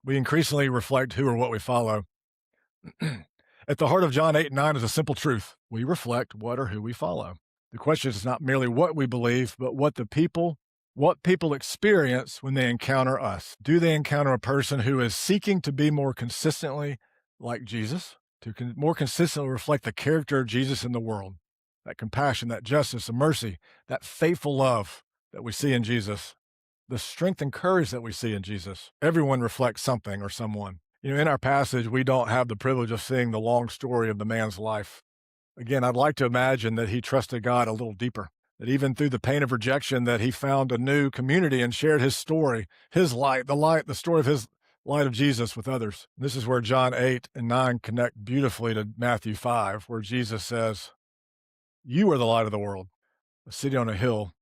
we increasingly reflect who or what we follow. At the heart of John 8 and 9 is a simple truth. We reflect what or who we follow. The question is not merely what we believe, but what people experience when they encounter us. Do they encounter a person who is seeking to be more consistently like Jesus, to more consistently reflect the character of Jesus in the world? That compassion, that justice, the mercy, that faithful love that we see in Jesus, the strength and courage that we see in Jesus. Everyone reflects something or someone. In our passage, we don't have the privilege of seeing the long story of the man's life. Again, I'd like to imagine that he trusted God a little deeper, that even through the pain of rejection, that he found a new community and shared his story, his light, the story of his light of Jesus with others. This is where John 8 and 9 connect beautifully to Matthew 5, where Jesus says, "You are the light of the world. A city on a hill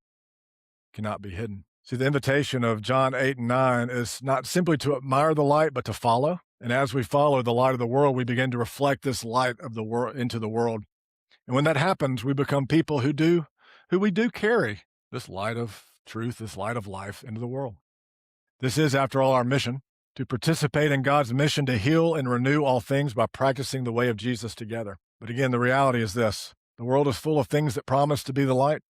cannot be hidden." See, the invitation of John 8 and 9 is not simply to admire the light, but to follow. And as we follow the light of the world, we begin to reflect this light of the world into the world. And when that happens, we become people who we do carry this light of truth, this light of life into the world. This is, after all, our mission, to participate in God's mission to heal and renew all things by practicing the way of Jesus together. But again, the reality is this: the world is full of things that promise to be the light.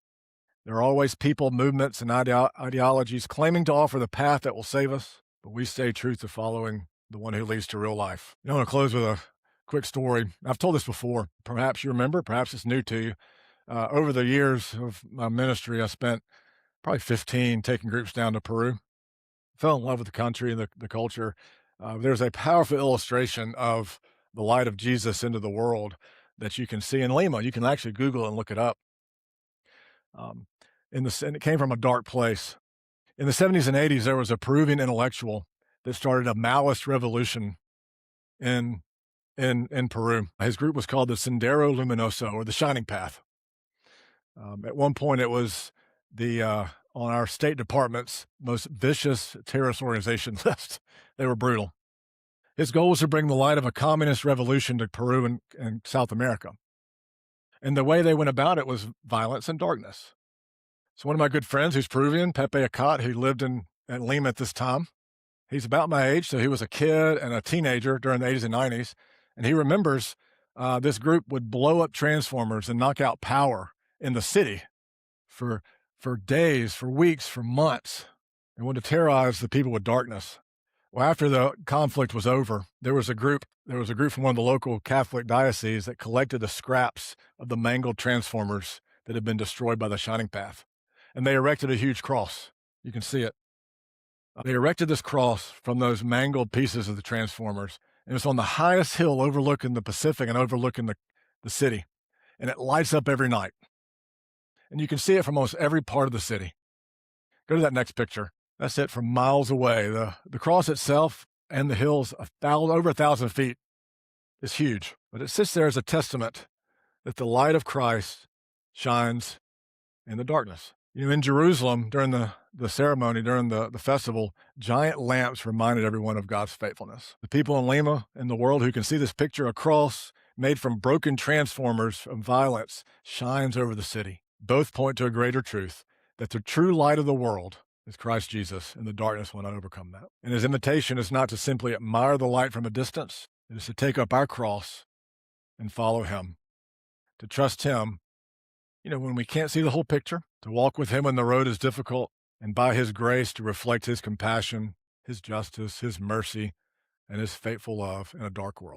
There are always people, movements, and ideologies claiming to offer the path that will save us, but we stay true to following the one who leads to real life. I want to close with a quick story. I've told this before. Perhaps you remember, perhaps it's new to you. Over the years of my ministry, I spent probably 15 taking groups down to Peru. Fell in love with the country and the culture. There's a powerful illustration of the light of Jesus into the world that you can see in Lima. You can actually Google it and look it up. And it came from a dark place. In the 70s and 80s, there was a Peruvian intellectual that started a Maoist revolution in Peru. His group was called the Sendero Luminoso, or the Shining Path. At one point, it was on our State Department's most vicious terrorist organization list. They were brutal. His goal was to bring the light of a communist revolution to Peru and South America. And the way they went about it was violence and darkness. So one of my good friends who's Peruvian, Pepe Acat, who lived at Lima at this time, he's about my age, so he was a kid and a teenager during the 80s and 90s, and he remembers this group would blow up transformers and knock out power in the city for days, for weeks, for months, and wanted to terrorize the people with darkness. Well, after the conflict was over, there was a group from one of the local Catholic dioceses that collected the scraps of the mangled transformers that had been destroyed by the Shining Path, and they erected a huge cross. You can see it. They erected this cross from those mangled pieces of the transformers. It was on the highest hill overlooking the Pacific and overlooking the city, and it lights up every night. And you can see it from almost every part of the city. Go to that next picture. That's it from miles away. The cross itself and the hills, over 1,000 feet, is huge. But it sits there as a testament that the light of Christ shines in the darkness. In Jerusalem, during the ceremony, during the festival, giant lamps reminded everyone of God's faithfulness. The people in Lima and the world who can see this picture, a cross made from broken transformers of violence, shines over the city. Both point to a greater truth, that the true light of the world is Christ Jesus, and the darkness will not overcome that. And his invitation is not to simply admire the light from a distance. It is to take up our cross and follow him, to trust him, when we can't see the whole picture, to walk with him when the road is difficult, and by his grace to reflect his compassion, his justice, his mercy, and his faithful love in a dark world.